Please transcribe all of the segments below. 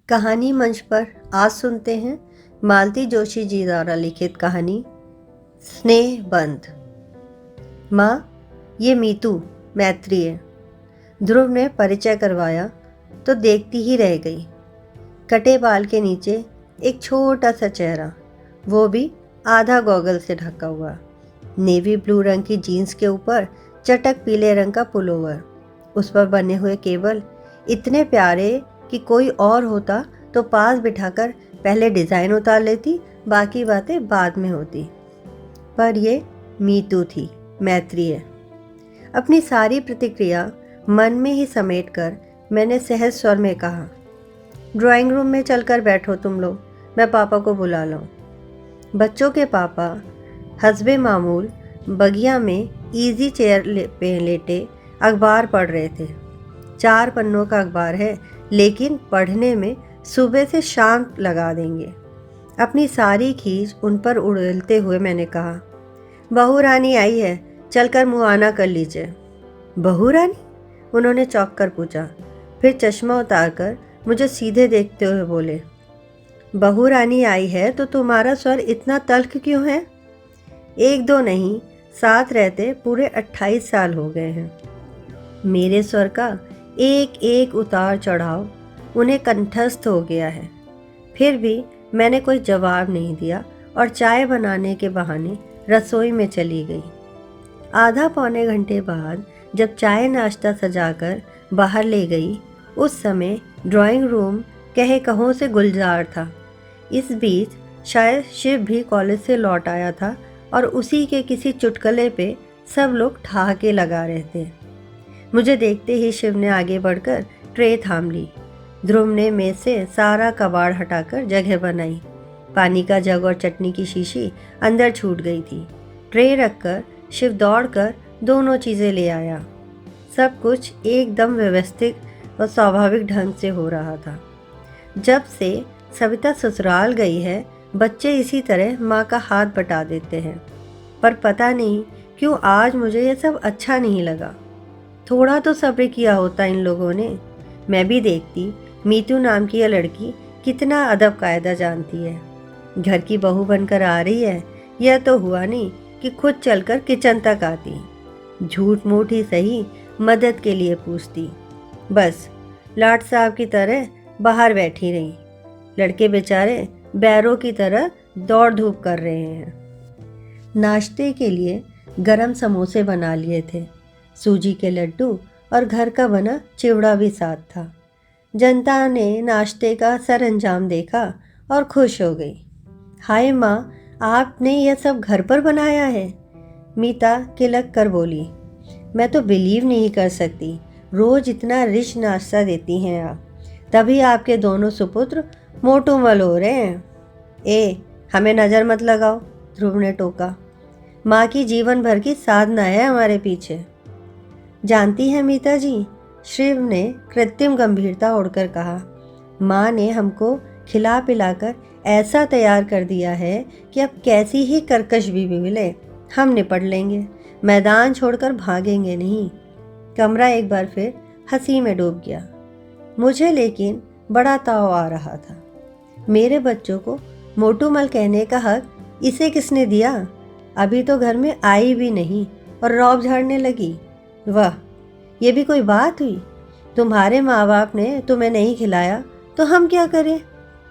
कहानी मंच पर आज सुनते हैं मालती जोशी जी द्वारा लिखित कहानी स्नेह बंध। माँ, ये मीतू मैत्री है। ध्रुव ने परिचय करवाया तो देखती ही रह गई। कटे बाल के नीचे एक छोटा सा चेहरा, वो भी आधा गॉगल से ढका हुआ। नेवी ब्लू रंग की जीन्स के ऊपर चटक पीले रंग का पुलोवर, उस पर बने हुए केबल इतने प्यारे कि कोई और होता तो पास बिठाकर पहले डिज़ाइन उतार लेती, बाकी बातें बाद में होती। पर ये मीतू थी, मैत्री है। अपनी सारी प्रतिक्रिया मन में ही समेटकर मैंने सहज स्वर में कहा, ड्राइंग रूम में चलकर बैठो तुम लोग, मैं पापा को बुला लाऊं। बच्चों के पापा हस्बे मामूल बगिया में इजी चेयर पे लेटे अखबार पढ़ रहे थे। 4 पन्नों का अखबार है, लेकिन पढ़ने में सुबह से शाम लगा देंगे। अपनी सारी खींच उन पर उड़ेलते हुए मैंने कहा, बहू रानी आई है, चलकर मुआना कर लीजिए। बहू रानी? उन्होंने चौंक कर पूछा, फिर चश्मा उतारकर मुझे सीधे देखते हुए बोले, बहू रानी आई है तो तुम्हारा स्वर इतना तल्ख क्यों है? 1-2 नहीं, साथ रहते पूरे 28 साल हो गए हैं। मेरे स्वर का एक एक उतार चढ़ाव उन्हें कंठस्थ हो गया है। फिर भी मैंने कोई जवाब नहीं दिया और चाय बनाने के बहाने रसोई में चली गई। आधा पौने घंटे बाद जब चाय नाश्ता सजाकर बाहर ले गई, उस समय ड्राइंग रूम कहे कहों से गुलजार था। इस बीच शायद शिव भी कॉलेज से लौट आया था और उसी के किसी चुटकुले पे सब लोग ठहाके लगा रहे थे। मुझे देखते ही शिव ने आगे बढ़कर ट्रे थाम ली। ध्रुव ने मेज से सारा कबाड़ हटाकर जगह बनाई। पानी का जग और चटनी की शीशी अंदर छूट गई थी। ट्रे रखकर शिव दौड़कर दोनों चीज़ें ले आया। सब कुछ एकदम व्यवस्थित और स्वाभाविक ढंग से हो रहा था। जब से सविता ससुराल गई है, बच्चे इसी तरह माँ का हाथ बटा देते हैं। पर पता नहीं क्यों आज मुझे यह सब अच्छा नहीं लगा। थोड़ा तो सब्र किया होता इन लोगों ने। मैं भी देखती मीतू नाम की यह लड़की कितना अदब कायदा जानती है। घर की बहू बनकर आ रही है, यह तो हुआ नहीं कि खुद चलकर किचन तक आती। झूठ मूठ ही सही, मदद के लिए पूछती। बस लाट साहब की तरह बाहर बैठी रही। लड़के बेचारे बैरों की तरह दौड़ धूप कर रहे हैं। नाश्ते के लिए गरम समोसे बना लिए थे, सूजी के लड्डू और घर का बना चिवड़ा भी साथ था। जनता ने नाश्ते का सरंजाम देखा और खुश हो गई। हाय माँ, आपने यह सब घर पर बनाया है? मीता किलक कर बोली, मैं तो बिलीव नहीं कर सकती, रोज इतना रिच नाश्ता देती हैं आप, तभी आपके दोनों सुपुत्र मोटूमल हो रहे हैं। हमें नज़र मत लगाओ, ध्रुव ने टोका। माँ की जीवन भर की साधना है हमारे पीछे। जानती हैं मीता जी, शिव ने कृत्रिम गंभीरता ओढ़कर कहा, माँ ने हमको खिला पिलाकर ऐसा तैयार कर दिया है कि अब कैसी ही कर्कश भी मिले हम निपट लेंगे, मैदान छोड़कर भागेंगे नहीं। कमरा एक बार फिर हंसी में डूब गया। मुझे लेकिन बड़ा ताव आ रहा था। मेरे बच्चों को मोटूमल कहने का हक इसे किसने दिया? अभी तो घर में आई भी नहीं और रौब झाड़ने लगी। वाह, ये भी कोई बात हुई? तुम्हारे माँ बाप ने तुम्हें नहीं खिलाया तो हम क्या करें?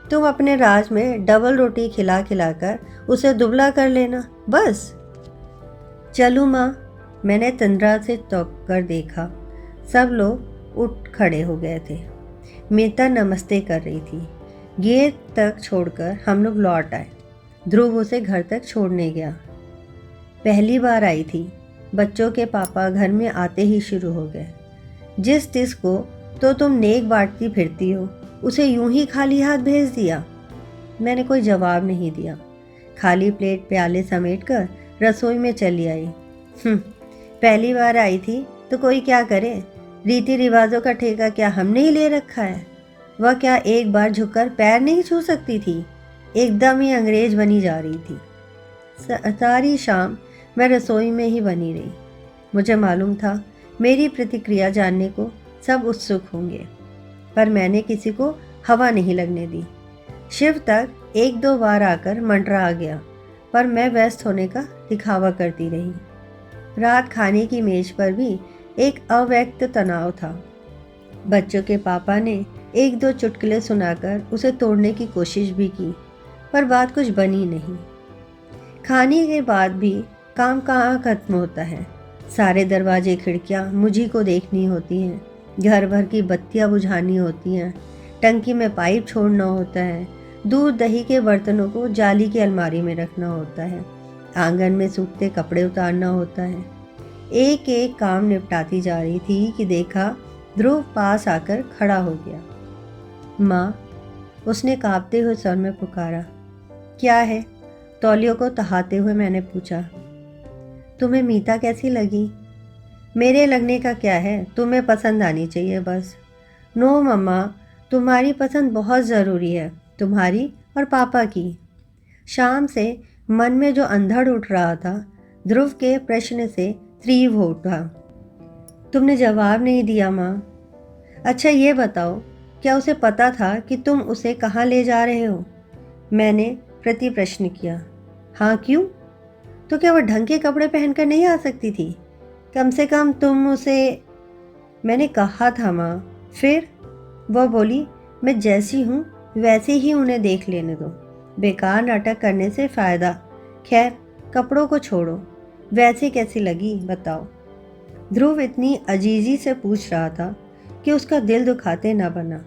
तुम अपने राज में डबल रोटी खिला खिलाकर उसे दुबला कर लेना बस। चलूँ माँ? मैंने तंद्रा से तौक कर देखा। सब लोग उठ खड़े हो गए थे। मीता नमस्ते कर रही थी। गेट तक छोड़कर हम लोग लौट आए। ध्रुव उसे घर तक छोड़ने गया। पहली बार आई थी। बच्चों के पापा घर में आते ही शुरू हो गए, जिस तिस को तो तुम नेक बांटती फिरती हो, उसे यूं ही खाली हाथ भेज दिया। मैंने कोई जवाब नहीं दिया। खाली प्लेट प्याले समेटकर रसोई में चली आई। पहली बार आई थी तो कोई क्या करे? रीति रिवाजों का ठेका क्या हमने ही ले रखा है? वह क्या एक बार झुककर पैर नहीं छू सकती थी? एकदम ही अंग्रेज बनी जा रही थी। सारी शाम मैं रसोई में ही बनी रही। मुझे मालूम था मेरी प्रतिक्रिया जानने को सब उत्सुक होंगे, पर मैंने किसी को हवा नहीं लगने दी। शिव तक एक दो बार आकर मंडरा गया, पर मैं व्यस्त होने का दिखावा करती रही। रात खाने की मेज पर भी एक अव्यक्त तनाव था। बच्चों के पापा ने एक दो चुटकुले सुनाकर उसे तोड़ने की कोशिश भी की, पर बात कुछ बनी नहीं। खाने के बाद भी काम कहाँ खत्म होता है। सारे दरवाजे खिड़कियाँ मुझी को देखनी होती हैं, घर भर की बत्तियाँ बुझानी होती हैं, टंकी में पाइप छोड़ना होता है, दूध दही के बर्तनों को जाली की अलमारी में रखना होता है, आंगन में सूखते कपड़े उतारना होता है। एक एक काम निपटाती जा रही थी कि देखा ध्रुव पास आकर खड़ा हो गया। माँ, उसने कांपते हुए स्वर में पुकारा। क्या है? तौलियों को तहाते हुए मैंने पूछा। तुम्हें मीता कैसी लगी? मेरे लगने का क्या है, तुम्हें पसंद आनी चाहिए बस। नो मम्मा, तुम्हारी पसंद बहुत ज़रूरी है, तुम्हारी और पापा की। शाम से मन में जो अंधड़ उठ रहा था, ध्रुव के प्रश्न से तीव्र हो उठा। तुमने जवाब नहीं दिया माँ। अच्छा ये बताओ, क्या उसे पता था कि तुम उसे कहाँ ले जा रहे हो? मैंने प्रति प्रश्न किया। हाँ, क्यों? तो क्या वह ढंग के कपड़े पहनकर नहीं आ सकती थी? कम से कम तुम उसे। मैंने कहा था माँ। फिर वह बोली, मैं जैसी हूँ वैसे ही उन्हें देख लेने दो, बेकार नाटक करने से फ़ायदा। खैर, कपड़ों को छोड़ो, वैसे कैसी लगी बताओ। ध्रुव इतनी अजीजी से पूछ रहा था कि उसका दिल दुखाते न बना।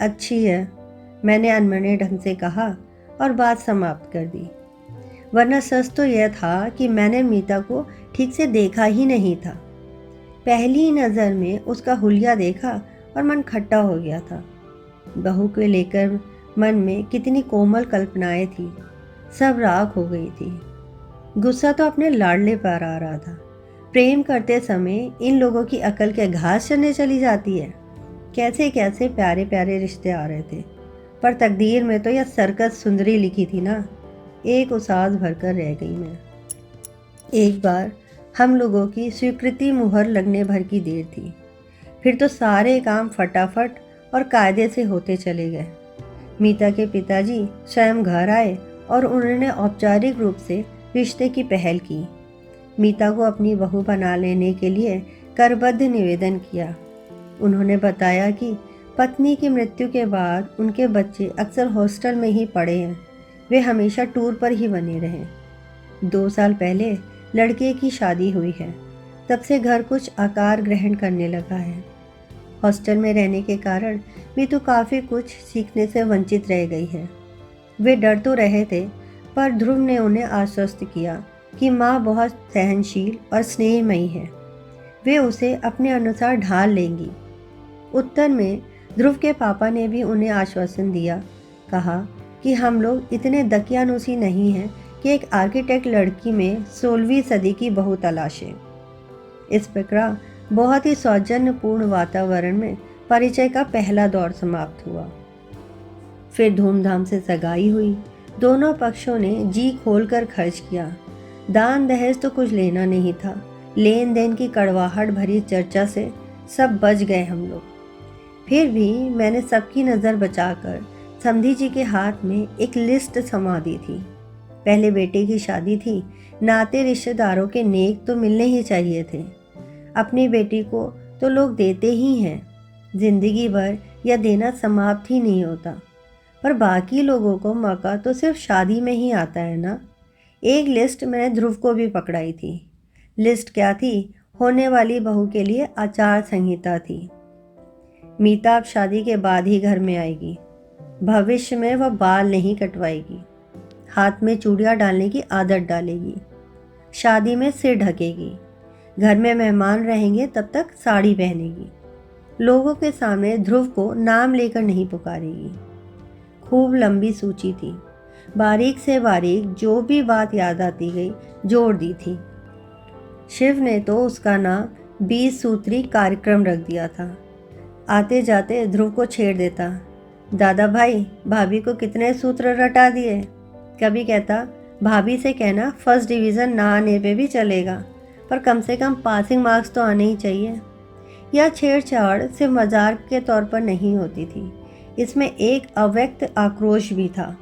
अच्छी है, मैंने अनमने ढंग से कहा और बात समाप्त कर दी। वरना सच तो यह था कि मैंने मीता को ठीक से देखा ही नहीं था। पहली नज़र में उसका हुलिया देखा और मन खट्टा हो गया था। बहू को लेकर मन में कितनी कोमल कल्पनाएं थी, सब राख हो गई थी। गुस्सा तो अपने लाडले पर आ रहा था। प्रेम करते समय इन लोगों की अकल के घास चढ़ने चली जाती है। कैसे कैसे प्यारे प्यारे रिश्ते आ रहे थे, पर तकदीर में तो यह सर्कस सुंदरी लिखी थी ना। एक उसास भरकर रह गई मैं। एक बार हम लोगों की स्वीकृति मुहर लगने भर की देर थी, फिर तो सारे काम फटाफट और कायदे से होते चले गए। मीता के पिताजी स्वयं घर आए और उन्होंने औपचारिक रूप से रिश्ते की पहल की। मीता को अपनी बहू बना लेने के लिए करबद्ध निवेदन किया। उन्होंने बताया कि पत्नी की मृत्यु के बाद उनके बच्चे अक्सर हॉस्टल में ही पड़े हैं, वे हमेशा टूर पर ही बने रहें। 2 साल पहले लड़के की शादी हुई है, तब से घर कुछ आकार ग्रहण करने लगा है। हॉस्टल में रहने के कारण मीतू काफ़ी कुछ सीखने से वंचित रह गई है। वे डर तो रहे थे, पर ध्रुव ने उन्हें आश्वस्त किया कि माँ बहुत सहनशील और स्नेहमयी है, वे उसे अपने अनुसार ढाल लेंगी। उत्तर में ध्रुव के पापा ने भी उन्हें आश्वासन दिया, कहा कि हम लोग इतने दकियानुसी नहीं हैं कि एक आर्किटेक्ट लड़की में 16वीं सदी की बहू तलाशें। इस प्रकार बहुत ही सौजन्यपूर्ण वातावरण में परिचय का पहला दौर समाप्त हुआ। फिर धूमधाम से सगाई हुई। दोनों पक्षों ने जी खोलकर खर्च किया। दान दहेज तो कुछ लेना नहीं था। लेन देन की कड़वाहट भरी चर्चा से सब बच गए हम लोग। फिर भी मैंने सबकी नज़र बचाकर समधी जी के हाथ में एक लिस्ट थमा दी थी। पहले बेटे की शादी थी, नाते रिश्तेदारों के नेक तो मिलने ही चाहिए थे। अपनी बेटी को तो लोग देते ही हैं, जिंदगी भर यह देना समाप्त ही नहीं होता, पर बाकी लोगों को मौका तो सिर्फ शादी में ही आता है ना। एक लिस्ट मैंने ध्रुव को भी पकड़ाई थी। लिस्ट क्या थी? होने वाली बहू के लिए आचार संहिता थी। मीता अब शादी के बाद ही घर में आएगी। भविष्य में वह बाल नहीं कटवाएगी, हाथ में चूड़ियाँ डालने की आदत डालेगी, शादी में सिर ढकेगी, घर में मेहमान रहेंगे तब तक साड़ी पहनेगी, लोगों के सामने ध्रुव को नाम लेकर नहीं पुकारेगी। खूब लंबी सूची थी, बारीक से बारीक जो भी बात याद आती गई जोड़ दी थी। शिव ने तो उसका नाम 20 सूत्री कार्यक्रम रख दिया था। आते जाते ध्रुव को छेड़ देता, दादा भाई भाभी को कितने सूत्र रटा दिए। कभी कहता, भाभी से कहना फर्स्ट डिवीज़न ना आने पे भी चलेगा, पर कम से कम पासिंग मार्क्स तो आने ही चाहिए। यह छेड़छाड़ सिर्फ मजाक के तौर पर नहीं होती थी, इसमें एक अव्यक्त आक्रोश भी था।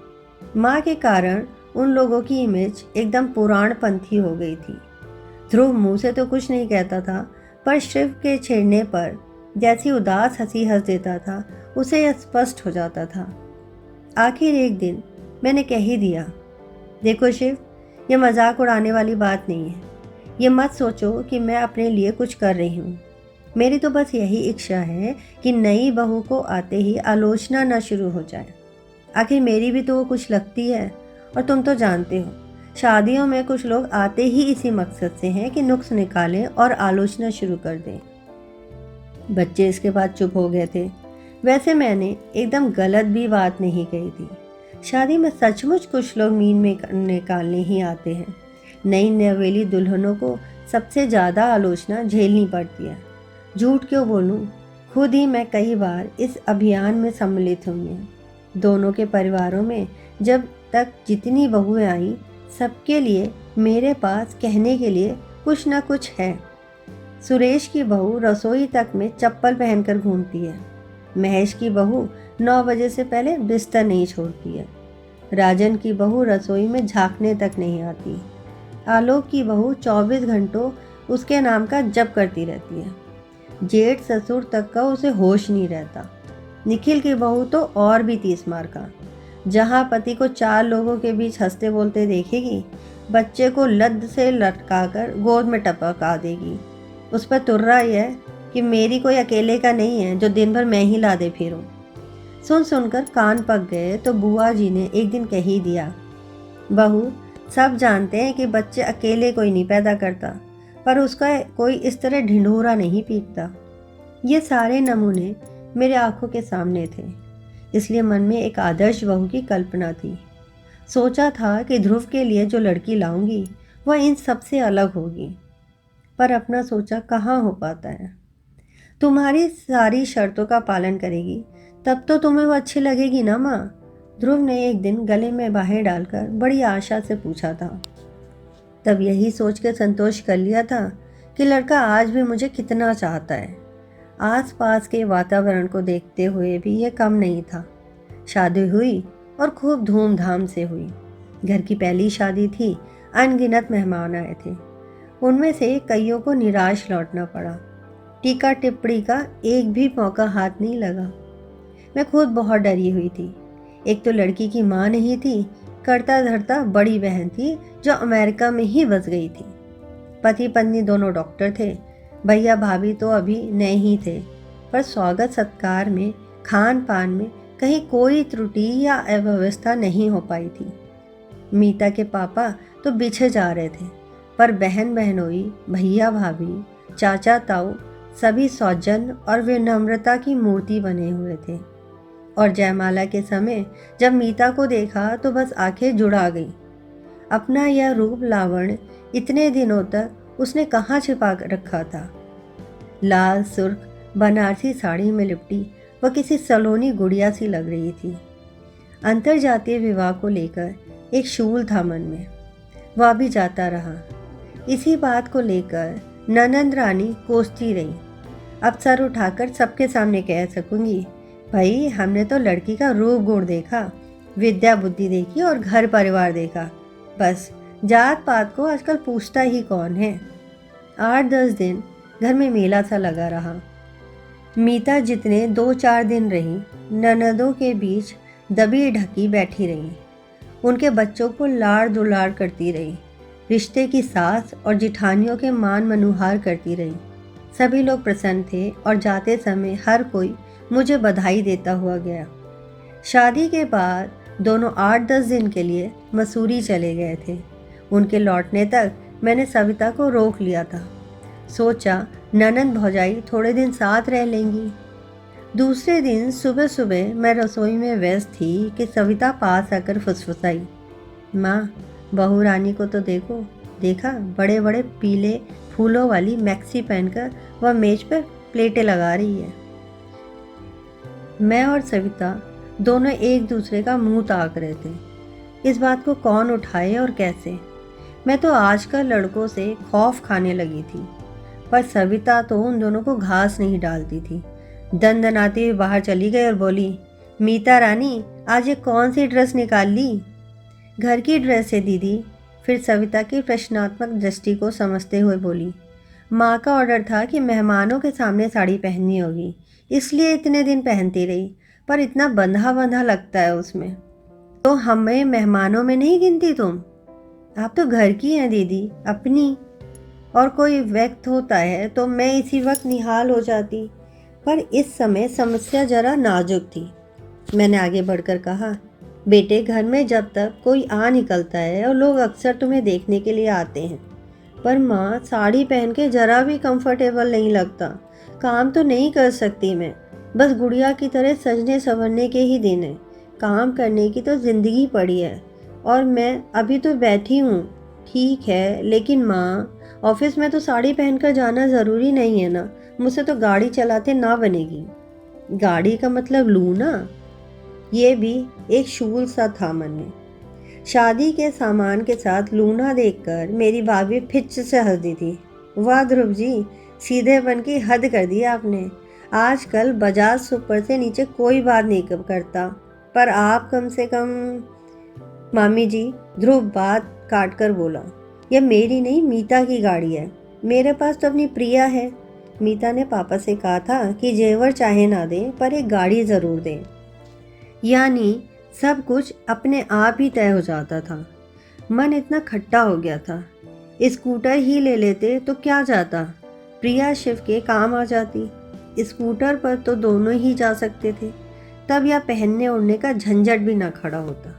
माँ के कारण उन लोगों की इमेज एकदम पुराणपंथी हो गई थी। ध्रुव मुंह से तो कुछ नहीं कहता था, पर शिव के छेड़ने पर जैसी उदास हंसी हंस देता था, उसे यह स्पष्ट हो जाता था। आखिर एक दिन मैंने कह ही दिया, देखो शिव, ये मजाक उड़ाने वाली बात नहीं है। ये मत सोचो कि मैं अपने लिए कुछ कर रही हूँ। मेरी तो बस यही इच्छा है कि नई बहू को आते ही आलोचना न शुरू हो जाए। आखिर मेरी भी तो वो कुछ लगती है, और तुम तो जानते हो, शादियों में कुछ लोग आते ही इसी मकसद से हैं कि नुक्स निकालें और आलोचना शुरू कर दें। बच्चे इसके बाद चुप हो गए थे। वैसे मैंने एकदम गलत भी बात नहीं कही थी। शादी में सचमुच कुछ लोग मीन में निकालने ही आते हैं। नई नवेली दुल्हनों को सबसे ज़्यादा आलोचना झेलनी पड़ती है। झूठ क्यों बोलूं, खुद ही मैं कई बार इस अभियान में सम्मिलित हुई हूँ। दोनों के परिवारों में जब तक जितनी बहुएं आईं, सबके लिए मेरे पास कहने के लिए कुछ ना कुछ है। सुरेश की बहू रसोई तक में चप्पल पहनकर घूमती है। महेश की बहू 9 बजे से पहले बिस्तर नहीं छोड़ती है। राजन की बहू रसोई में झांकने तक नहीं आती। आलोक की बहू 24 घंटों उसके नाम का जप करती रहती है। जेठ ससुर तक का उसे होश नहीं रहता। निखिल की बहू तो और भी 30 मार का। जहाँ पति को 4 लोगों के बीच हंसते बोलते देखेगी, बच्चे को लद से लटकाकर गोद में टपका देगी। उस पर तुर्रा यह कि मेरी कोई अकेले का नहीं है जो दिन भर मैं ही ला दे फिरूं। सुन सुनकर कान पक गए तो बुआ जी ने एक दिन कह ही दिया, बहू, सब जानते हैं कि बच्चे अकेले कोई नहीं पैदा करता, पर उसका कोई इस तरह ढिंढोरा नहीं पीटता। ये सारे नमूने मेरे आंखों के सामने थे, इसलिए मन में एक आदर्श बहू की कल्पना थी। सोचा था कि ध्रुव के लिए जो लड़की लाऊंगी वह इन सब से अलग होगी, पर अपना सोचा कहाँ हो पाता है। तुम्हारी सारी शर्तों का पालन करेगी तब तो तुम्हें वो अच्छी लगेगी ना माँ? ध्रुव ने एक दिन गले में बाहें डालकर बड़ी आशा से पूछा था। तब यही सोच के संतोष कर लिया था कि लड़का आज भी मुझे कितना चाहता है। आसपास के वातावरण को देखते हुए भी यह कम नहीं था। शादी हुई और खूब धूमधाम से हुई। घर की पहली शादी थी, अनगिनत मेहमान आए थे। उनमें से कईयों को निराश लौटना पड़ा। टीका टिप्पणी का एक भी मौका हाथ नहीं लगा। मैं खुद बहुत डरी हुई थी। एक तो लड़की की माँ नहीं थी, करता धरता बड़ी बहन थी जो अमेरिका में ही बस गई थी। पति पत्नी दोनों डॉक्टर थे। भैया भाभी तो अभी नए ही थे, पर स्वागत सत्कार में, खान पान में कहीं कोई त्रुटि या अव्यवस्था नहीं हो पाई थी। मीता के पापा तो बिछे जा रहे थे, पर बहन बहनोई, भैया भाभी, चाचा ताऊ सभी सौजन्य और विनम्रता की मूर्ति बने हुए थे। और जयमाला के समय जब मीता को देखा तो बस आंखें जुड़ा गई। अपना यह रूप लावण्य इतने दिनों तक उसने कहाँ छिपा रखा था। लाल सुर्ख बनारसी साड़ी में लिपटी वह किसी सलोनी गुड़िया सी लग रही थी। अंतरजातीय विवाह को लेकर एक शूल था मन में, वह भी जाता रहा। इसी बात को लेकर ननंद रानी कोसती रही। अब सर उठाकर सबके सामने कह सकूंगी, भाई हमने तो लड़की का रूप गुण देखा, विद्या बुद्धि देखी और घर परिवार देखा, बस जात पात को आजकल पूछता ही कौन है। 8-10 दिन घर में मेला सा लगा रहा। मीता जितने 2-4 दिन रही, ननदों के बीच दबी ढकी बैठी रही। उनके बच्चों को लाड़ दुलार करती रही। रिश्ते की सास और जिठानियों के मान मनुहार करती रही। सभी लोग प्रसन्न थे और जाते समय हर कोई मुझे बधाई देता हुआ गया। शादी के बाद दोनों 8-10 दिन के लिए मसूरी चले गए थे। उनके लौटने तक मैंने सविता को रोक लिया था। सोचा ननंद भौजाई थोड़े दिन साथ रह लेंगी। दूसरे दिन सुबह सुबह मैं रसोई में व्यस्त थी कि सविता पास आकर फुसफुसाई, माँ, बहू रानी को तो देखा बड़े बड़े पीले फूलों वाली मैक्सी पहनकर वह मेज पर प्लेटें लगा रही है। मैं और सविता दोनों एक दूसरे का मुंह ताक रहे थे। इस बात को कौन उठाए और कैसे। मैं तो आजकल लड़कों से खौफ खाने लगी थी, पर सविता तो उन दोनों को घास नहीं डालती थी। दनदनाती हुई बाहर चली गई और बोली, मीता रानी, आज ये कौन सी ड्रेस निकाल ली? घर की ड्रेस है दीदी। फिर सविता की प्रश्नात्मक दृष्टि को समझते हुए बोली, माँ का ऑर्डर था कि मेहमानों के सामने साड़ी पहननी होगी, इसलिए इतने दिन पहनती रही, पर इतना बंधा बंधा लगता है उसमें। तो हमें मेहमानों में नहीं गिनती तुम? आप तो घर की हैं दीदी, अपनी। और कोई व्यक्त होता है तो मैं इसी वक्त निहाल हो जाती, पर इस समय समस्या जरा नाजुक थी। मैंने आगे बढ़कर कहा, बेटे, घर में जब तक कोई आ निकलता है और लोग अक्सर तुम्हें देखने के लिए आते हैं, पर माँ, साड़ी पहन के जरा भी कंफर्टेबल नहीं लगता। काम तो नहीं कर सकती मैं, बस गुड़िया की तरह सजने संवरने के ही दिन है। काम करने की तो ज़िंदगी पड़ी है और मैं अभी तो बैठी हूँ। ठीक है, लेकिन माँ, ऑफिस में तो साड़ी पहनकर जाना ज़रूरी नहीं है ना? मुझसे तो गाड़ी चलाते ना बनेगी। गाड़ी का मतलब लूना? ये भी एक शूल सा था मन में। शादी के सामान के साथ लूना देखकर मेरी भाभी फिच से हंस दी थी। वाह ध्रुव जी, सीधेपन की हद कर दी आपने। आजकल बजाज सुपर से नीचे कोई बात नहीं करता, पर आप कम से कम। मामी जी, ध्रुव बात काट कर बोला, यह मेरी नहीं, मीता की गाड़ी है। मेरे पास तो अपनी प्रिया है। मीता ने पापा से कहा था कि जेवर चाहे ना दे, पर एक गाड़ी ज़रूर दे। यानी सब कुछ अपने आप ही तय हो जाता था। मन इतना खट्टा हो गया था। स्कूटर ही ले लेते तो क्या जाता, प्रिया शिव के काम आ जाती। स्कूटर पर तो दोनों ही जा सकते थे, तब यह पहनने ओढ़ने का झंझट भी ना खड़ा होता।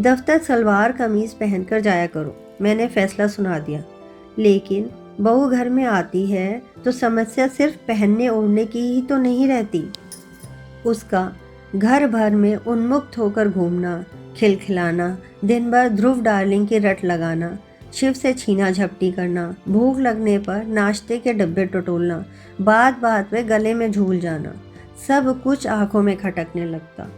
दफ्तर सलवार कमीज पहनकर जाया करो, मैंने फैसला सुना दिया। लेकिन बहू घर में आती है तो समस्या सिर्फ पहनने ओढ़ने की ही तो नहीं रहती। उसका घर भर में उन्मुक्त होकर घूमना, खिलखिलाना, दिन भर ध्रुव डार्लिंग की रट लगाना, शिव से छीना झपटी करना, भूख लगने पर नाश्ते के डब्बे टटोलना, बात बात में गले में झूल जाना, सब कुछ आंखों में खटकने लगता।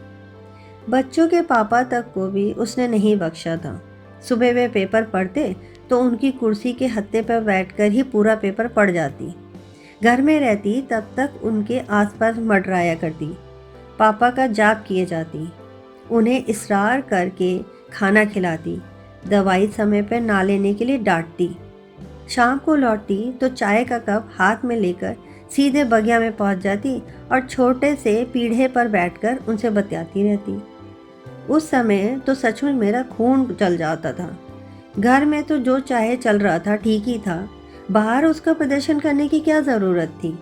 बच्चों के पापा तक को भी उसने नहीं बख्शा था। सुबह वे पेपर पढ़ते तो उनकी कुर्सी के हत्थे पर बैठकर ही पूरा पेपर पढ़ जाती। घर में रहती तब तक उनके आसपास मंडराया करती, पापा का जाप किए जाती, उन्हें इसरार करके खाना खिलाती, दवाई समय पर ना लेने के लिए डांटती। शाम को लौटती तो चाय का कप हाथ में लेकर सीधे बगिया में पहुंच जाती और छोटे से पीढ़े पर बैठकर उनसे बतियाती रहती। उस समय तो सचमुच मेरा खून जल जाता था। घर में तो जो चाहे चल रहा था ठीक ही था, बाहर उसका प्रदर्शन करने की क्या ज़रूरत थी।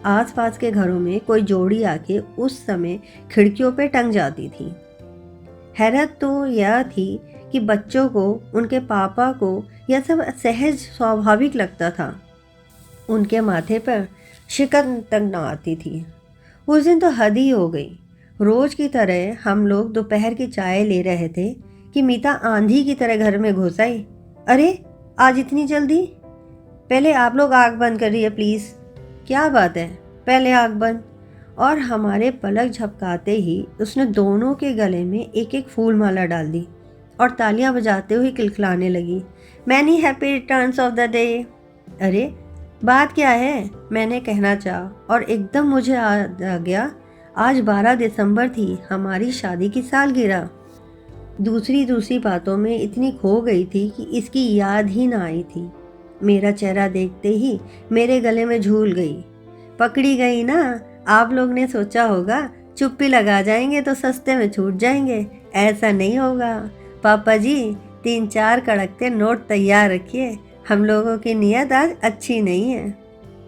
आसपास के घरों में कोई जोड़ी आके उस समय खिड़कियों पे टंग जाती थी। हैरत तो यह थी कि बच्चों को, उनके पापा को यह सब सहज स्वाभाविक लगता था। उनके माथे पर शिकन तक न आती थी। उस दिन तो हद ही हो गई। रोज की तरह हम लोग दोपहर की चाय ले रहे थे कि मीता आंधी की तरह घर में घुस आई। अरे, आज इतनी जल्दी? पहले आप लोग आग बंद करिए प्लीज़। क्या बात है, पहले आग बंद। और हमारे पलक झपकाते ही उसने दोनों के गले में एक एक फूल माला डाल दी और तालियां बजाते हुए किलखिलाने लगी, many happy returns of the day. अरे, बात क्या है, मैंने कहना चाहा और एकदम मुझे याद आ गया, आज 12 दिसंबर थी, हमारी शादी की सालगिरह। दूसरी बातों में इतनी खो गई थी कि इसकी याद ही ना आई थी। मेरा चेहरा देखते ही मेरे गले में झूल गई। पकड़ी गई ना? आप लोग ने सोचा होगा चुप्पी लगा जाएंगे तो सस्ते में छूट जाएंगे। ऐसा नहीं होगा। पापा जी, 3-4 कड़कते नोट तैयार रखिए, हम लोगों की नीयत आज अच्छी नहीं है।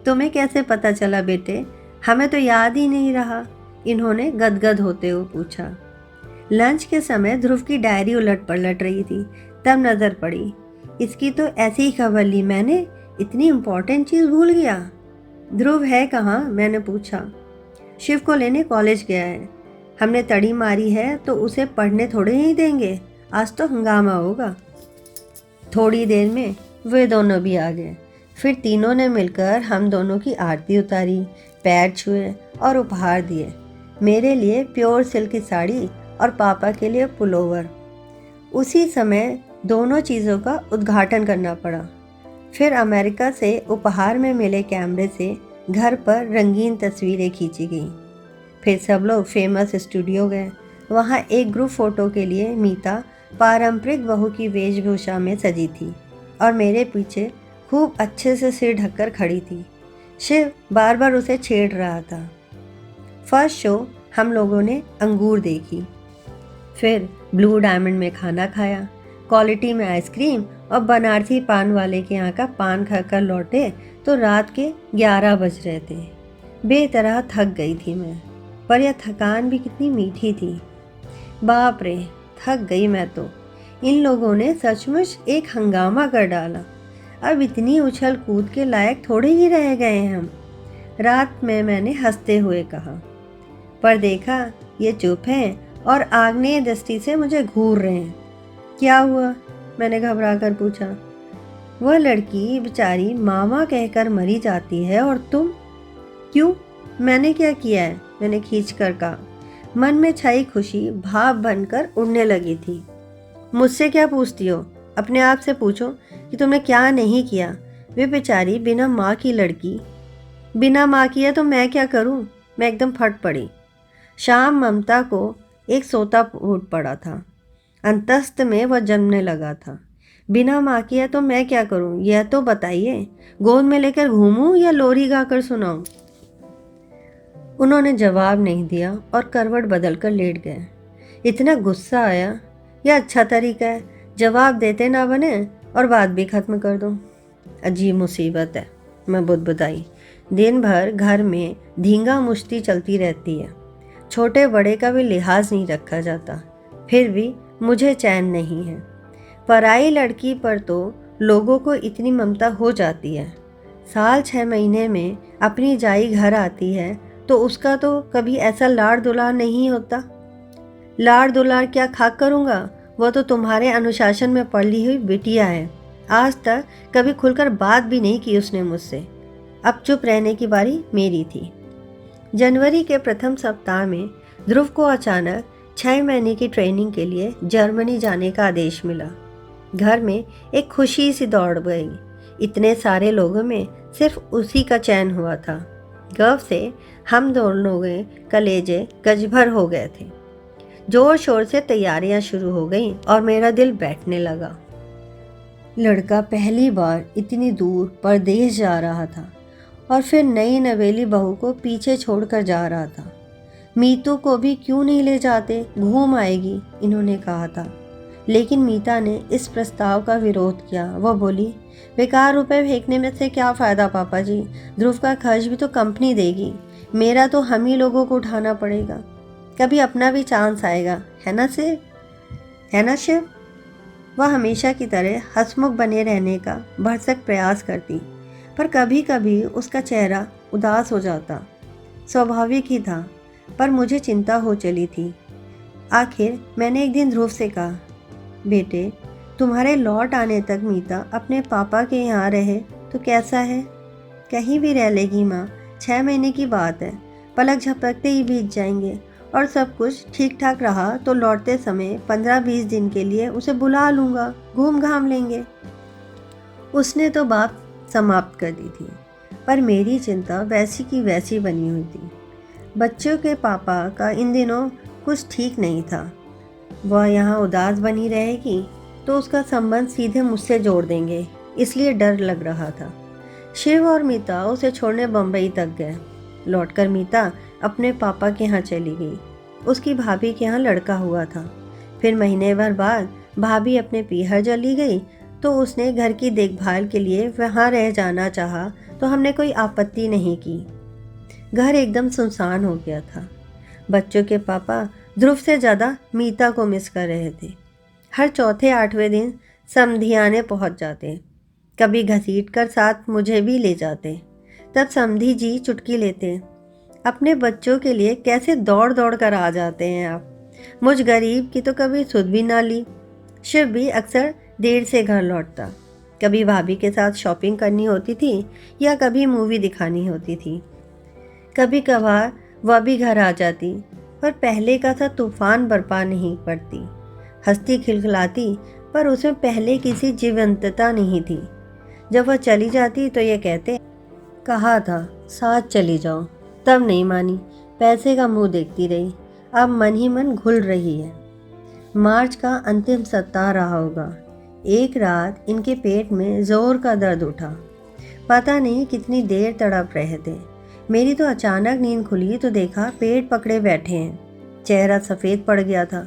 तुम्हें कैसे पता चला बेटे? हमें तो याद ही नहीं रहा, इन्होंने गदगद होते हुए पूछा। लंच के समय ध्रुव की डायरी उलट पलट रही थी, तब नज़र पड़ी। इसकी तो ऐसी ही खबर ली मैंने, इतनी इम्पोर्टेंट चीज़ भूल गया। ध्रुव है कहाँ? मैंने पूछा। शिव को लेने कॉलेज गया है। हमने तड़ी मारी है तो उसे पढ़ने थोड़े ही देंगे, आज तो हंगामा होगा। थोड़ी देर में वे दोनों भी आ गए। फिर तीनों ने मिलकर हम दोनों की आरती उतारी, पैर छुए और उपहार दिए। मेरे लिए प्योर सिल्क की साड़ी और पापा के लिए पुलोवर। उसी समय दोनों चीज़ों का उद्घाटन करना पड़ा। फिर अमेरिका से उपहार में मिले कैमरे से घर पर रंगीन तस्वीरें खींची गईं। फिर सब लोग फेमस स्टूडियो गए। वहाँ एक ग्रुप फ़ोटो के लिए मीता पारंपरिक बहू की वेशभूषा में सजी थी और मेरे पीछे खूब अच्छे से सिर ढककर खड़ी थी। शिव बार बार उसे छेड़ रहा था। फर्स्ट शो हम लोगों ने अंगूर देखी, फिर ब्लू डायमंड में खाना खाया, क्वालिटी में आइसक्रीम और बनारसी पान वाले के यहाँ का पान खाकर लौटे तो रात के 11 बज रहे थे। बेतरह थक गई थी मैं, पर यह थकान भी कितनी मीठी थी। बाप रे, थक गई मैं तो। इन लोगों ने सचमुच एक हंगामा कर डाला। अब इतनी उछल कूद के लायक थोड़े ही रह गए हम। रात में मैंने हंसते हुए कहा, पर देखा ये चुप हैं और आग्नेय दृष्टि से मुझे घूर रहे हैं। क्या हुआ? मैंने घबरा कर पूछा। वह लड़की बेचारी मामा कहकर मरी जाती है और तुम? क्यों, मैंने क्या किया है? मैंने खींच कर कहा। मन में छाई खुशी भाप बनकर उड़ने लगी थी। मुझसे क्या पूछती हो? अपने आप से पूछो कि तुमने क्या नहीं किया। वे बेचारी बिना माँ की लड़की। बिना माँ की है तो मैं क्या करूँ? मैं एकदम फट पड़ी। शाम ममता को एक सोता फूट पड़ा था। अंतस्त में वह जमने लगा था। बिना माँ की है तो मैं क्या करूँ, यह तो बताइए। गोद में लेकर घूमूं या लोरी गाकर सुनाऊं? उन्होंने जवाब नहीं दिया और करवट बदलकर लेट गए। इतना गुस्सा आया। यह अच्छा तरीका है, जवाब देते ना बने और बात भी खत्म कर दूं। अजीब मुसीबत है, मैं बुदबुदाई। दिन भर घर में धींगा मुश्ती चलती रहती है। छोटे बड़े का भी लिहाज नहीं रखा जाता। फिर भी मुझे चैन नहीं है। पराई लड़की पर तो लोगों को इतनी ममता हो जाती है। साल 6 महीने में अपनी जाई घर आती है तो उसका तो कभी ऐसा लाड़ दुलार नहीं होता। लाड़ दुलार क्या खाक करूँगा? वह तो तुम्हारे अनुशासन में पली हुई बिटिया है। आज तक कभी खुलकर बात भी नहीं की उसने मुझसे। अब चुप रहने की बारी मेरी थी। जनवरी के प्रथम सप्ताह में ध्रुव को अचानक 6 महीने की ट्रेनिंग के लिए जर्मनी जाने का आदेश मिला। घर में एक खुशी सी दौड़ गई। इतने सारे लोगों में सिर्फ उसी का चयन हुआ था। गर्व से हम दोनों के कलेजे गजभर हो गए थे। जोर शोर से तैयारियां शुरू हो गईं और मेरा दिल बैठने लगा। लड़का पहली बार इतनी दूर परदेश जा रहा था और फिर नई नवेली बहू को पीछे छोड़कर जा रहा था। मीतू को भी क्यों नहीं ले जाते, घूम आएगी, इन्होंने कहा था। लेकिन मीता ने इस प्रस्ताव का विरोध किया। वह बोली, बेकार रुपए फेंकने में से क्या फ़ायदा पापा जी, ध्रुव का खर्च भी तो कंपनी देगी, मेरा तो हम ही लोगों को उठाना पड़ेगा। कभी अपना भी चांस आएगा, है ना शिव? है ना शिव? वह हमेशा की तरह हंसमुख बने रहने का भरसक प्रयास करती, पर कभी कभी उसका चेहरा उदास हो जाता। स्वाभाविक ही था, पर मुझे चिंता हो चली थी। आखिर मैंने एक दिन ध्रुव से कहा, बेटे, तुम्हारे लौट आने तक मीता अपने पापा के यहाँ रहे तो कैसा है? कहीं भी रह लेगी माँ, 6 महीने की बात है, पलक झपकते ही बीत जाएंगे और सब कुछ ठीक ठाक रहा तो लौटते समय 15-20 दिन के लिए उसे बुला लूँगा, घूम घाम लेंगे। उसने तो बात समाप्त कर दी थी, पर मेरी चिंता वैसी की वैसी बनी हुई थी। बच्चों के पापा का इन दिनों कुछ ठीक नहीं था। वह यहाँ उदास बनी रहेगी तो उसका संबंध सीधे मुझसे जोड़ देंगे, इसलिए डर लग रहा था। शिव और मीता उसे छोड़ने बम्बई तक गए। लौटकर मीता अपने पापा के यहाँ चली गई। उसकी भाभी के यहाँ लड़का हुआ था। फिर महीने भर बाद भाभी अपने पीहर चली गई तो उसने घर की देखभाल के लिए वहाँ रह जाना चाहा तो हमने कोई आपत्ति नहीं की। घर एकदम सुनसान हो गया था। बच्चों के पापा ध्रुव से ज़्यादा मीता को मिस कर रहे थे। हर चौथे 8वें दिन समधियाने पहुंच जाते, कभी घसीट कर साथ मुझे भी ले जाते। तब समधी जी चुटकी लेते, अपने बच्चों के लिए कैसे दौड़ दौड़ कर आ जाते हैं आप। मुझ गरीब की तो कभी सुध भी ना ली। शिव भी अक्सर देर से घर लौटता। कभी भाभी के साथ शॉपिंग करनी होती थी या कभी मूवी दिखानी होती थी। कभी कभार वह भी घर आ जाती, पर पहले का सा तूफान बरपा नहीं पड़ती। हंसती खिलखिलाती, पर उसमें पहले किसी जीवंतता नहीं थी। जब वह चली जाती तो ये कहते, कहा था साथ चली जाओ, तब नहीं मानी। पैसे का मुंह देखती रही। अब मन ही मन घुल रही है। मार्च का अंतिम सप्ताह रहा होगा। एक रात इनके पेट में जोर का दर्द उठा। पता नहीं कितनी देर तड़प रहे थे। मेरी तो अचानक नींद खुली तो देखा पेट पकड़े बैठे हैं। चेहरा सफ़ेद पड़ गया था।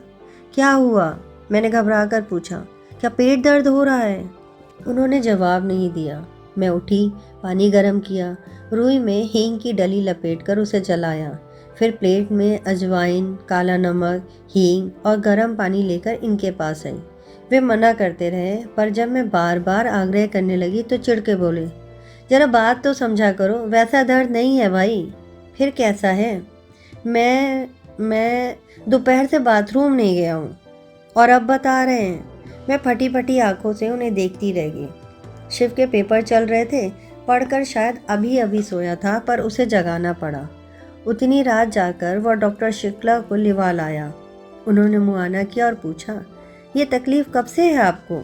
क्या हुआ? मैंने घबराकर पूछा। क्या पेट दर्द हो रहा है? उन्होंने जवाब नहीं दिया। मैं उठी, पानी गर्म किया, रुई में हींग की डली लपेटकर उसे जलाया। फिर प्लेट में अजवाइन, काला नमक, हींग और गर्म पानी लेकर इनके पास आई। वे मना करते रहे, पर जब मैं बार बार आग्रह करने लगी तो चिढ़ के बोले, जरा बात तो समझा करो, वैसा दर्द नहीं है भाई। फिर कैसा है? मैं दोपहर से बाथरूम नहीं गया हूँ। और अब बता रहे हैं? मैं फटी फटी आंखों से उन्हें देखती रह गई। शिव के पेपर चल रहे थे। पढ़कर शायद अभी अभी सोया था, पर उसे जगाना पड़ा। उतनी रात जाकर वह डॉक्टर शुक्ला को लिवा लाया। उन्होंने मुआयना किया और पूछा, ये तकलीफ़ कब से है आपको?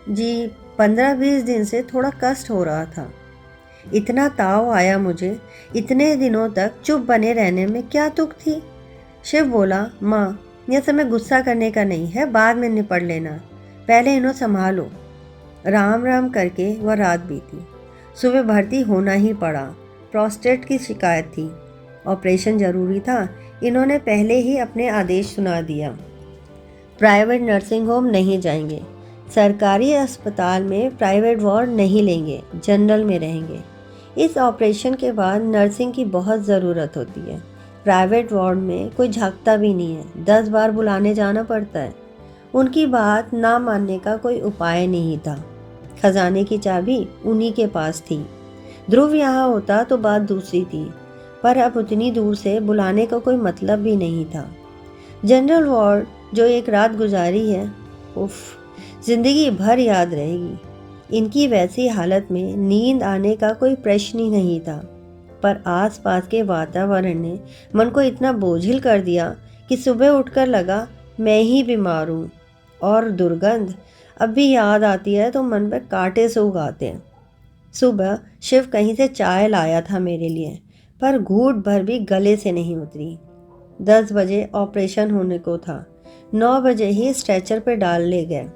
जी 15-20 दिन से थोड़ा कष्ट हो रहा था। इतना ताव आया मुझे। इतने दिनों तक चुप बने रहने में क्या तुक थी? शिव बोला, माँ यह समय गुस्सा करने का नहीं है, बाद में निपट लेना, पहले इन्हें संभालो। राम राम करके वह रात बीती। सुबह भर्ती होना ही पड़ा। प्रोस्टेट की शिकायत थी, ऑपरेशन ज़रूरी था। इन्होंने पहले ही अपने आदेश सुना दिया। प्राइवेट नर्सिंग होम नहीं जाएंगे, सरकारी अस्पताल में प्राइवेट वार्ड नहीं लेंगे, जनरल में रहेंगे। इस ऑपरेशन के बाद नर्सिंग की बहुत ज़रूरत होती है। प्राइवेट वार्ड में कोई झांकता भी नहीं है, 10 बार बुलाने जाना पड़ता है। उनकी बात ना मानने का कोई उपाय नहीं था। खजाने की चाबी उन्हीं के पास थी। ध्रुव यहाँ होता तो बात दूसरी थी, पर अब उतनी दूर से बुलाने का कोई मतलब भी नहीं था। जनरल वार्ड जो एक रात गुजारी है, उफ, जिंदगी भर याद रहेगी। इनकी वैसी हालत में नींद आने का कोई प्रश्न ही नहीं था, पर आसपास के वातावरण ने मन को इतना बोझिल कर दिया कि सुबह उठकर लगा मैं ही बीमार हूँ। और दुर्गंध अब भी याद आती है तो मन पर कांटे से उगाते हैं। सुबह शिव कहीं से चाय लाया था मेरे लिए, पर घूंट भर भी गले से नहीं उतरी। 10 बजे ऑपरेशन होने को था। 9 बजे ही स्ट्रेचर पे डाल ले गए।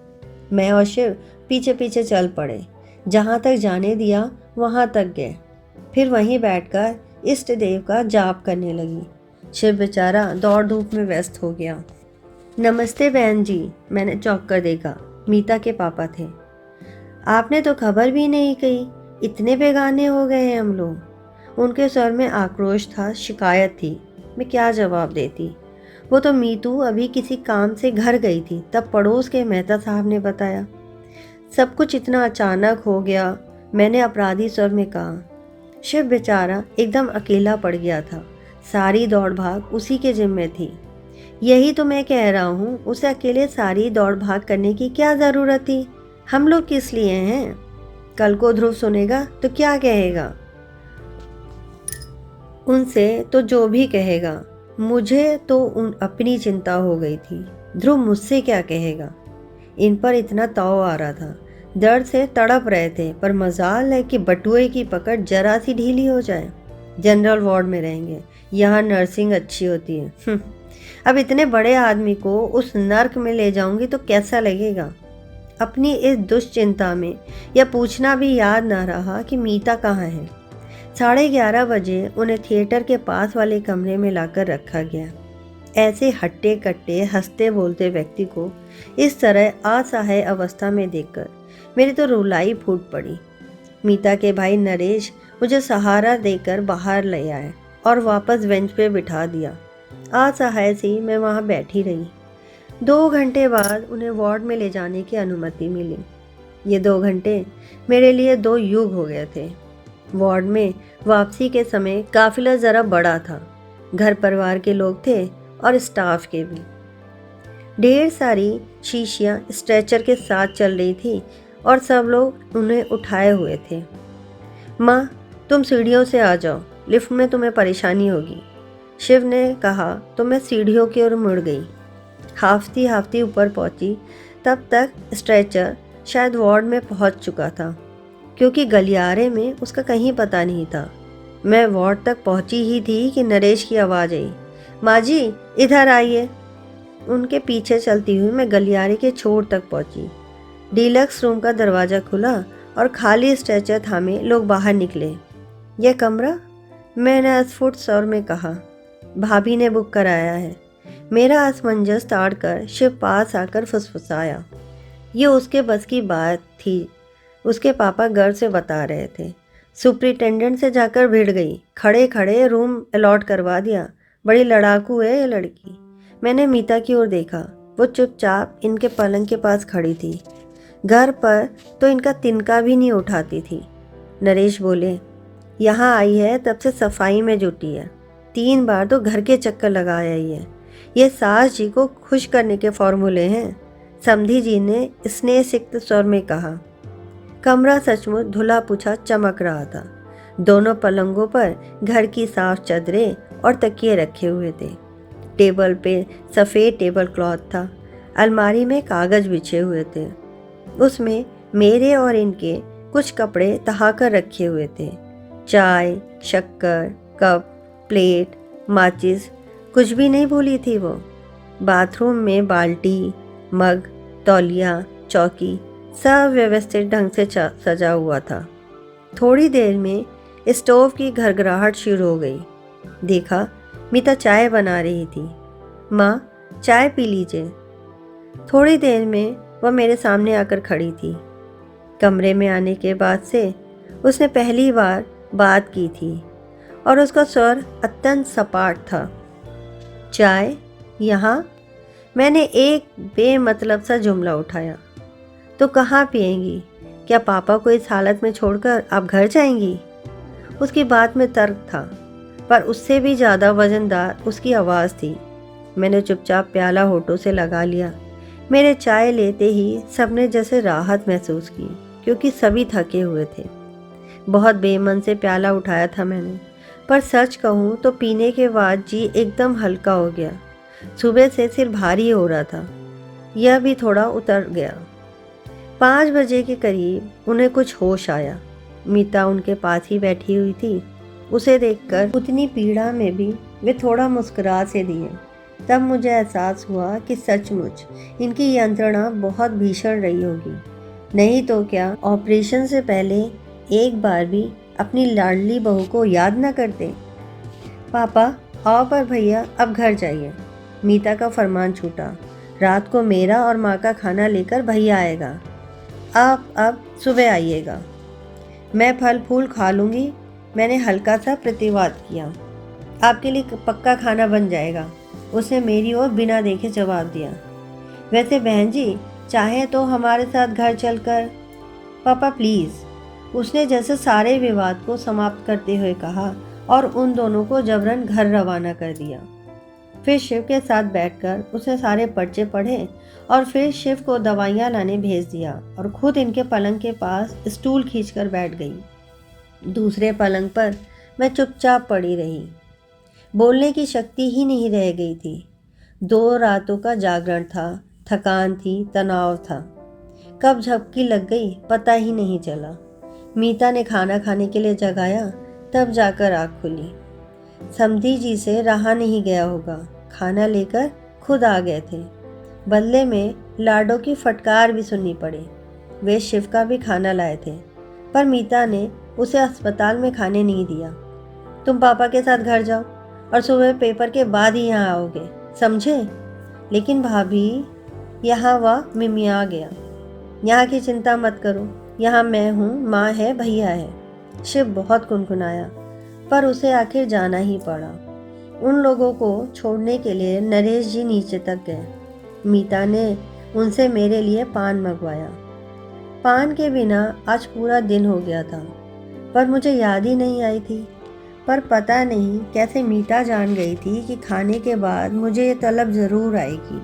मैं और शिव पीछे पीछे चल पड़े। जहाँ तक जाने दिया वहाँ तक गए। फिर वहीं बैठकर इष्ट देव का जाप करने लगी। शिव बेचारा दौड़ धूप में व्यस्त हो गया। नमस्ते बहन जी, मैंने चौंक कर देखा। मीता के पापा थे। आपने तो खबर भी नहीं कही, इतने बेगाने हो गए हैं हम लोग। उनके स्वर में आक्रोश था, शिकायत थी। मैं क्या जवाब देती? वो तो मीतू अभी किसी काम से घर गई थी, तब पड़ोस के मेहता साहब ने बताया। सब कुछ इतना अचानक हो गया, मैंने अपराधी स्वर में कहा। शिव बेचारा एकदम अकेला पड़ गया था। सारी दौड़ भाग उसी के जिम्मे थी। यही तो मैं कह रहा हूँ, उसे अकेले सारी दौड़ भाग करने की क्या ज़रूरत थी? हम लोग किस लिए हैं? कल को ध्रुव सुनेगा तो क्या कहेगा? उनसे तो जो भी कहेगा, मुझे तो उन अपनी चिंता हो गई थी। ध्रुव मुझसे क्या कहेगा? इन पर इतना ताव आ रहा था। दर्द से तड़प रहे थे, पर मजाल है कि बटुए की पकड़ जरा सी ढीली हो जाए। जनरल वार्ड में रहेंगे, यहाँ नर्सिंग अच्छी होती है। अब इतने बड़े आदमी को उस नर्क में ले जाऊंगी तो कैसा लगेगा? अपनी इस दुश्चिंता में यह पूछना भी याद ना रहा कि मीता कहाँ है। 11:30 बजे उन्हें थिएटर के पास वाले कमरे में लाकर रखा गया। ऐसे हट्टे कट्टे हंसते बोलते व्यक्ति को इस तरह असहाय अवस्था में देखकर मेरी तो रुलाई फूट पड़ी। मीता के भाई नरेश मुझे सहारा देकर बाहर ले आए और वापस बेंच पे बिठा दिया। असहाय सी मैं वहाँ बैठी रही। 2 घंटे बाद उन्हें वार्ड में ले जाने की अनुमति मिली। ये 2 घंटे मेरे लिए 2 युग हो गए थे। वार्ड में वापसी के समय काफिला ज़रा बड़ा था। घर परिवार के लोग थे और स्टाफ के भी। ढेर सारी शीशियाँ स्ट्रेचर के साथ चल रही थी और सब लोग उन्हें उठाए हुए थे। माँ, तुम सीढ़ियों से आ जाओ, लिफ्ट में तुम्हें परेशानी होगी, शिव ने कहा तो मैं सीढ़ियों की ओर मुड़ गई। हाफती हाफती ऊपर पहुंची, तब तक स्ट्रेचर शायद वार्ड में पहुंच चुका था, क्योंकि गलियारे में उसका कहीं पता नहीं था। मैं वार्ड तक पहुंची ही थी कि नरेश की आवाज़ आई, माँ जी इधर आइए। उनके पीछे चलती हुई मैं गलियारे के छोर तक पहुंची। डीलक्स रूम का दरवाज़ा खुला और खाली स्ट्रेचर थामे लोग बाहर निकले। यह कमरा? मैंने अस्फुट स्वर में कहा। भाभी ने बुक कराया है। मेरा असमंजस ताड़कर शिव पास आकर फुसफुसाया। ये उसके बस की बात थी। उसके पापा गर्व से बता रहे थे। सुपरिटेंडेंट से जाकर भिड़ गई। खड़े खड़े रूम अलॉट करवा दिया। बड़ी लड़ाकू है ये लड़की। मैंने मीता की ओर देखा। वो चुपचाप इनके पलंग के पास खड़ी थी। घर पर तो इनका तिनका भी नहीं उठाती थी। नरेश बोले, यहाँ आई है तब से सफाई में जुटी है। 3 बार तो घर के चक्कर लगाया ही है। ये सास जी को खुश करने के फॉर्मूले हैं, समधी जी ने स्नेह सिक्त स्वर में कहा। कमरा सचमुच धुला पुछा चमक रहा था। दोनों पलंगों पर घर की साफ चादरें और तकिए रखे हुए थे। टेबल पे सफ़ेद टेबल क्लॉथ था। अलमारी में कागज़ बिछे हुए थे। उसमें मेरे और इनके कुछ कपड़े तहाकर रखे हुए थे। चाय, शक्कर, कप, प्लेट, माचिस, कुछ भी नहीं भूली थी वो। बाथरूम में बाल्टी, मग, तौलिया, चौकी सब व्यवस्थित ढंग से सजा हुआ था। थोड़ी देर में स्टोव की घरघराहट शुरू हो गई। देखा, मीता चाय बना रही थी। माँ चाय पी लीजिए। थोड़ी देर में वह मेरे सामने आकर खड़ी थी। कमरे में आने के बाद से उसने पहली बार बात की थी और उसका स्वर अत्यंत सपाट था। चाय यहाँ? मैंने एक बेमतलब सा जुमला उठाया। तो कहाँ पिएंगी? क्या पापा को इस हालत में छोड़कर आप घर जाएंगी? उसकी बात में तर्क था, पर उससे भी ज़्यादा वजनदार उसकी आवाज़ थी। मैंने चुपचाप प्याला होठों से लगा लिया। मेरे चाय लेते ही सबने जैसे राहत महसूस की, क्योंकि सभी थके हुए थे। बहुत बेमन से प्याला उठाया था मैंने, पर सच कहूँ तो पीने के बाद जी एकदम हल्का हो गया। सुबह से सिर भारी हो रहा था, यह भी थोड़ा उतर गया। 5 बजे के करीब उन्हें कुछ होश आया। मीता उनके पास ही बैठी हुई थी। उसे देखकर उतनी पीड़ा में भी वे थोड़ा मुस्कुरा से दिए। तब मुझे एहसास हुआ कि सचमुच इनकी यंत्रणा बहुत भीषण रही होगी। नहीं तो क्या ऑपरेशन से पहले एक बार भी अपनी लाडली बहू को याद न करते। पापा आओ, पर भैया अब घर जाइए। मीता का फरमान छूटा। रात को मेरा और माँ का खाना लेकर भैया आएगा। आप अब सुबह आइएगा। मैं फल फूल खा लूँगी। मैंने हल्का सा प्रतिवाद किया। आपके लिए पक्का खाना बन जाएगा, उसने मेरी ओर बिना देखे जवाब दिया। वैसे बहन जी चाहे तो हमारे साथ घर चलकर। पापा प्लीज़, उसने जैसे सारे विवाद को समाप्त करते हुए कहा और उन दोनों को जबरन घर रवाना कर दिया। फिर शिव के साथ बैठकर उसने सारे पर्चे पढ़े और फिर शिव को दवाइयाँ लाने भेज दिया और खुद इनके पलंग के पास स्टूल खींचकर बैठ गई। दूसरे पलंग पर मैं चुपचाप पड़ी रही। बोलने की शक्ति ही नहीं रह गई थी। 2 रातों का जागरण था, थकान थी, तनाव था। कब झपकी लग गई पता ही नहीं चला। मीता ने खाना खाने के लिए जगाया, तब जाकर आँख खुली। समधी जी से रहा नहीं गया होगा, खाना लेकर खुद आ गए थे। बदले में लाडो की फटकार भी सुननी पड़े। वे शिव का भी खाना लाए थे, पर मीता ने उसे अस्पताल में खाने नहीं दिया। तुम पापा के साथ घर जाओ और सुबह पेपर के बाद ही यहाँ आओगे, समझे? लेकिन भाभी, यहाँ वह मिमिया गया। यहाँ की चिंता मत करो, यहाँ मैं हूँ, माँ है, भैया है। शिव बहुत कुनकुनाया, पर उसे आखिर जाना ही पड़ा। उन लोगों को छोड़ने के लिए नरेश जी नीचे तक गए। मीता ने उनसे मेरे लिए पान मंगवाया। पान के बिना आज पूरा दिन हो गया था, पर मुझे याद ही नहीं आई थी। पर पता नहीं कैसे मीता जान गई थी कि खाने के बाद मुझे ये तलब ज़रूर आएगी।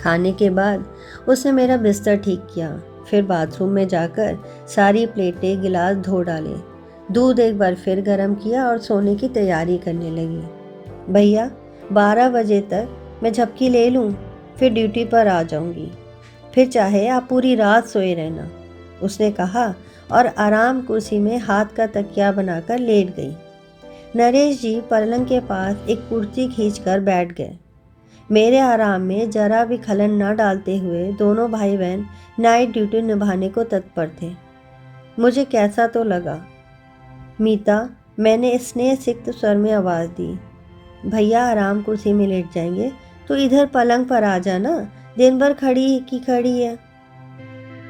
खाने के बाद उसने मेरा बिस्तर ठीक किया, फिर बाथरूम में जाकर सारी प्लेटें गिलास धो डाले। दूध एक बार फिर गर्म किया और सोने की तैयारी करने लगी। भैया 12 बजे तक मैं झपकी ले लूँ, फिर ड्यूटी पर आ जाऊँगी। फिर चाहे आप पूरी रात सोए रहना, उसने कहा और आराम कुर्सी में हाथ का तकिया बनाकर लेट गई। नरेश जी पलंग के पास एक कुर्सी खींचकर बैठ गए। मेरे आराम में जरा भी खलन न डालते हुए दोनों भाई बहन नाइट ड्यूटी निभाने को तत्पर थे। मुझे कैसा तो लगा। मीता, मैंने स्नेह सिक्त स्वर में आवाज़ दी। भैया आराम कुर्सी में लेट जाएंगे तो इधर पलंग पर आ जाना, दिन भर खड़ी की खड़ी है।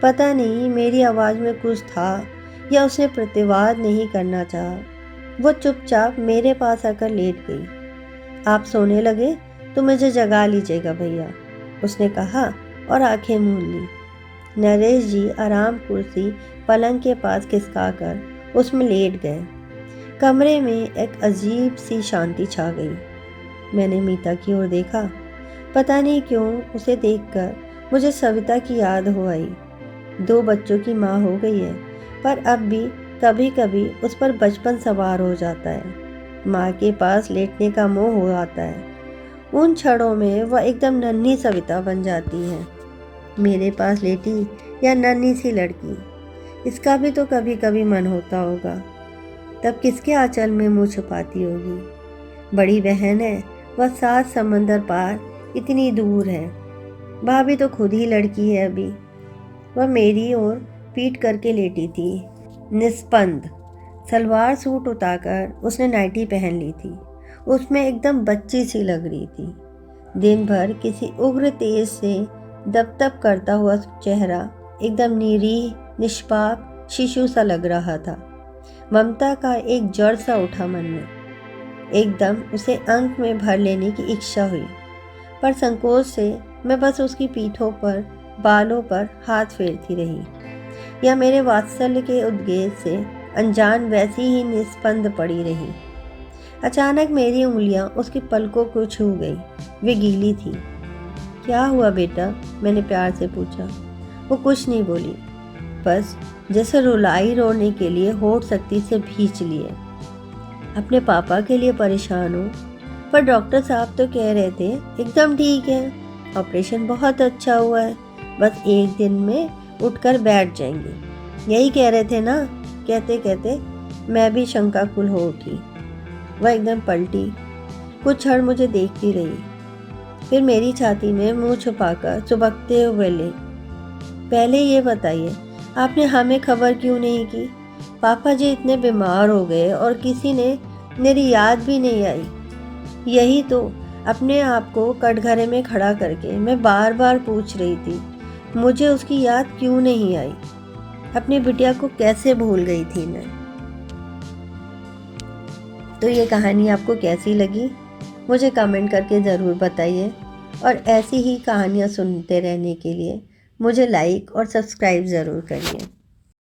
पता नहीं मेरी आवाज़ में कुछ था या उसने प्रतिवाद नहीं करना चाहा। वो चुपचाप मेरे पास आकर लेट गई। आप सोने लगे तो मुझे जगा लीजिएगा भैया, उसने कहा और आंखें मूंद ली। नरेश जी आराम कुर्सी पलंग के पास खिसकाकर उसमें लेट गए। कमरे में एक अजीब सी शांति छा गई। मैंने मीता की ओर देखा। पता नहीं क्यों उसे देखकर मुझे सविता की याद हो आई। 2 बच्चों की माँ हो गई है, पर अब भी कभी कभी उस पर बचपन सवार हो जाता है। माँ के पास लेटने का मोह हो आता है। उन क्षणों में वह एकदम नन्ही सविता बन जाती है। मेरे पास लेटी या नन्ही सी लड़की, इसका भी तो कभी कभी मन होता होगा। तब किसके आंचल में मुँह छुपाती होगी। बड़ी बहन है, वह 7 समंदर पार इतनी दूर है। भाभी तो खुद ही लड़की है अभी। वह मेरी ओर पीठ करके लेटी थी, निस्पंद। सलवार सूट उतारकर उसने नाइटी पहन ली थी। उसमें एकदम बच्ची सी लग रही थी। दिन भर किसी उग्र तेज से दपदप करता हुआ चेहरा एकदम निरीह, निष्पाप शिशु सा लग रहा था। ममता का एक जड़ सा उठा मन में। एकदम उसे अंक में भर लेने की इच्छा हुई, पर संकोच से मैं बस उसकी पीठों पर, बालों पर हाथ फेरती रही, या मेरे वात्सल्य के उद्देश्य से अनजान वैसी ही निस्पंद पड़ी रही। अचानक मेरी उंगलियां उसकी पलकों को छू गई। वे गीली थी। क्या हुआ बेटा, मैंने प्यार से पूछा। वो कुछ नहीं बोली, बस जैसे रुलाई रोने के लिए होठ सख्ती से भींच लिए। अपने पापा के लिए परेशान हो, पर डॉक्टर साहब तो कह रहे थे एकदम ठीक है, ऑपरेशन बहुत अच्छा हुआ है, बस 1 दिन में उठकर बैठ जाएंगे। यही कह रहे थे ना। कहते कहते मैं भी शंकाकुल हो उठी। वह एकदम पलटी, कुछ क्षण मुझे देखती रही, फिर मेरी छाती में मुंह छुपाकर सुबकते हुए ले, पहले ये बताइए आपने हमें खबर क्यों नहीं की? पापा जी इतने बीमार हो गए और किसी ने मेरी याद भी नहीं आई। यही तो अपने आप को कटघरे में खड़ा करके मैं बार बार पूछ रही थी, मुझे उसकी याद क्यों नहीं आई? अपनी बिटिया को कैसे भूल गई थी मैं? तो ये कहानी आपको कैसी लगी मुझे कमेंट करके ज़रूर बताइए, और ऐसी ही कहानियाँ सुनते रहने के लिए मुझे लाइक और सब्सक्राइब ज़रूर करिए।